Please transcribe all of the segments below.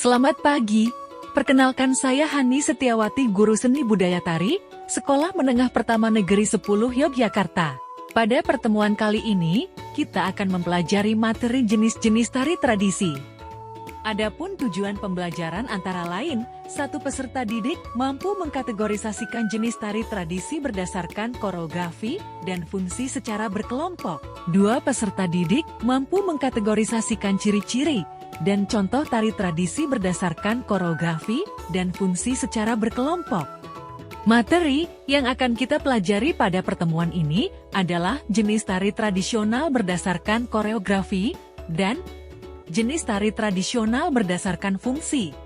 Selamat pagi, perkenalkan saya Hani Setiawati, guru seni budaya tari, Sekolah Menengah Pertama Negeri 10 Yogyakarta. Pada pertemuan kali ini, kita akan mempelajari materi jenis-jenis tari tradisi. Adapun tujuan pembelajaran antara lain, satu peserta didik mampu mengkategorisasikan jenis tari tradisi berdasarkan koreografi dan fungsi secara berkelompok. Dua peserta didik mampu mengkategorisasikan ciri-ciri dan contoh tari tradisi berdasarkan koreografi dan fungsi secara berkelompok. Materi yang akan kita pelajari pada pertemuan ini adalah jenis tari tradisional berdasarkan koreografi dan jenis tari tradisional berdasarkan fungsi.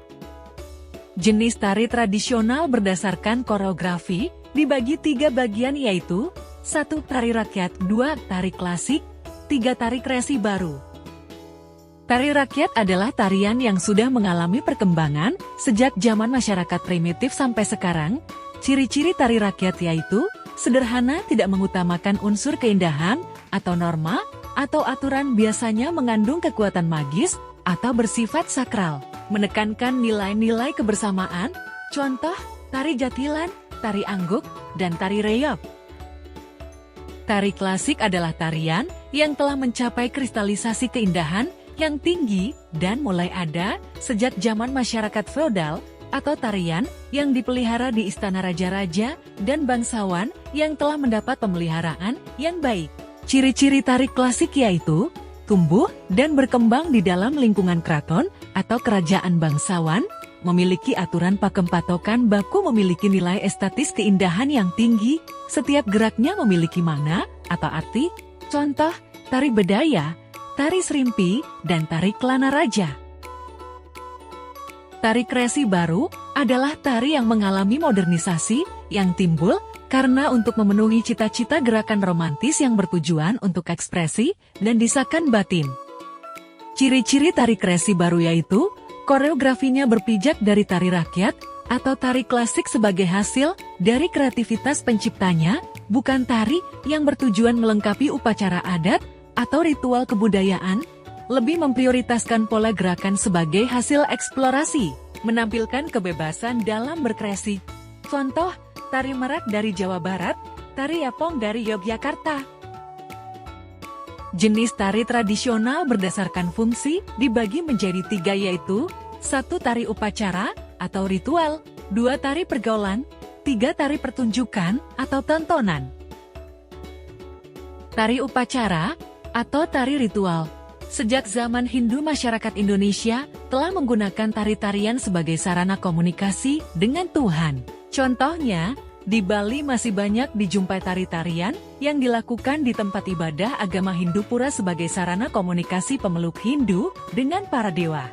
Jenis tari tradisional berdasarkan koreografi dibagi 3 bagian, yaitu 1. Tari rakyat, 2. Tari klasik, 3. Tari kreasi baru. Tari rakyat adalah tarian yang sudah mengalami perkembangan sejak zaman masyarakat primitif sampai sekarang. Ciri-ciri tari rakyat yaitu sederhana, tidak mengutamakan unsur keindahan atau norma atau aturan, biasanya mengandung kekuatan magis atau bersifat sakral, menekankan nilai-nilai kebersamaan. Contoh, tari jatilan, tari angguk, dan tari reog. Tari klasik adalah tarian yang telah mencapai kristalisasi keindahan yang tinggi dan mulai ada sejak zaman masyarakat feodal, atau tarian yang dipelihara di istana raja-raja dan bangsawan yang telah mendapat pemeliharaan yang baik. Ciri-ciri tari klasik yaitu tumbuh dan berkembang di dalam lingkungan keraton atau kerajaan bangsawan, memiliki aturan pakem patokan baku, memiliki nilai estetis keindahan yang tinggi, setiap geraknya memiliki makna atau arti. Contoh, tari bedaya, tari serimpi, dan tari kelana raja. Tari kreasi baru adalah tari yang mengalami modernisasi yang timbul karena untuk memenuhi cita-cita gerakan romantis yang bertujuan untuk ekspresi dan desakan batin. Ciri-ciri tari kreasi baru yaitu koreografinya berpijak dari tari rakyat atau tari klasik sebagai hasil dari kreativitas penciptanya, bukan tari yang bertujuan melengkapi upacara adat atau ritual kebudayaan, lebih memprioritaskan pola gerakan sebagai hasil eksplorasi, menampilkan kebebasan dalam berkreasi. Contoh, tari merak dari Jawa Barat, tari yapong dari Yogyakarta. Jenis tari tradisional berdasarkan fungsi dibagi menjadi 3, yaitu 1. Tari upacara atau ritual, 2. Tari pergaulan, 3. Tari pertunjukan atau tontonan. Tari upacara atau tari ritual. Sejak zaman Hindu, masyarakat Indonesia telah menggunakan tari-tarian sebagai sarana komunikasi dengan Tuhan. Contohnya, di Bali masih banyak dijumpai tari-tarian yang dilakukan di tempat ibadah agama Hindu pura sebagai sarana komunikasi pemeluk Hindu dengan para dewa.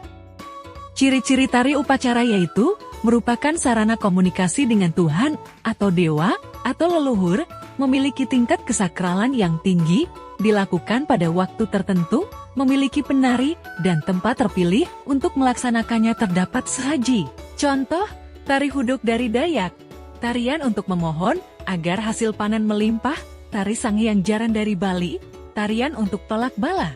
Ciri-ciri tari upacara yaitu merupakan sarana komunikasi dengan Tuhan atau dewa atau leluhur, memiliki tingkat kesakralan yang tinggi, dilakukan pada waktu tertentu, memiliki penari dan tempat terpilih untuk melaksanakannya terdapat sesaji. Contoh, tari huduk dari Dayak, tarian untuk memohon agar hasil panen melimpah. Tari Sangiang Jaran dari Bali, tarian untuk tolak bala.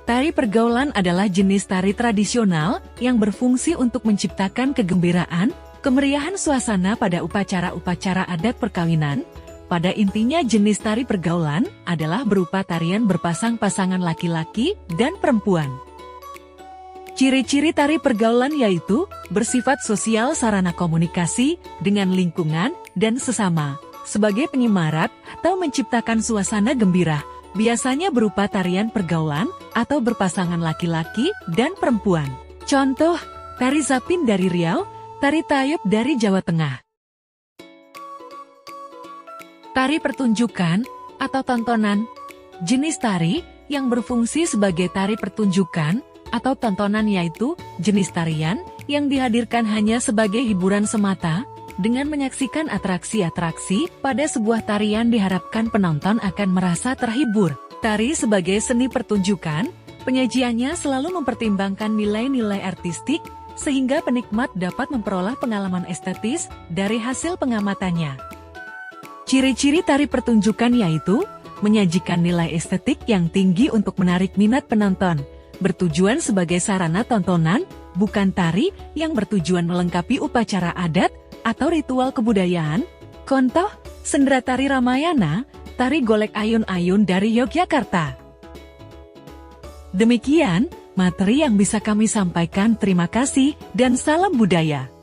Tari pergaulan adalah jenis tari tradisional yang berfungsi untuk menciptakan kegembiraan, kemeriahan suasana pada upacara-upacara adat perkawinan. Pada intinya, jenis tari pergaulan adalah berupa tarian berpasang-pasangan laki-laki dan perempuan. Ciri-ciri tari pergaulan yaitu bersifat sosial, sarana komunikasi dengan lingkungan dan sesama, sebagai penyemarak atau menciptakan suasana gembira, biasanya berupa tarian pergaulan atau berpasangan laki-laki dan perempuan. Contoh, tari Zapin dari Riau, tari Tayub dari Jawa Tengah. Tari pertunjukan atau tontonan, jenis tari yang berfungsi sebagai tari pertunjukan atau tontonan yaitu jenis tarian yang dihadirkan hanya sebagai hiburan semata. Dengan menyaksikan atraksi-atraksi pada sebuah tarian, diharapkan penonton akan merasa terhibur. Tari sebagai seni pertunjukan, penyajiannya selalu mempertimbangkan nilai-nilai artistik sehingga penikmat dapat memperoleh pengalaman estetis dari hasil pengamatannya. Ciri-ciri tari pertunjukan yaitu menyajikan nilai estetik yang tinggi untuk menarik minat penonton, bertujuan sebagai sarana tontonan, bukan tari yang bertujuan melengkapi upacara adat atau ritual kebudayaan. Contoh, sendera tari Ramayana, tari golek ayun-ayun dari Yogyakarta. Demikian materi yang bisa kami sampaikan. Terima kasih dan salam budaya.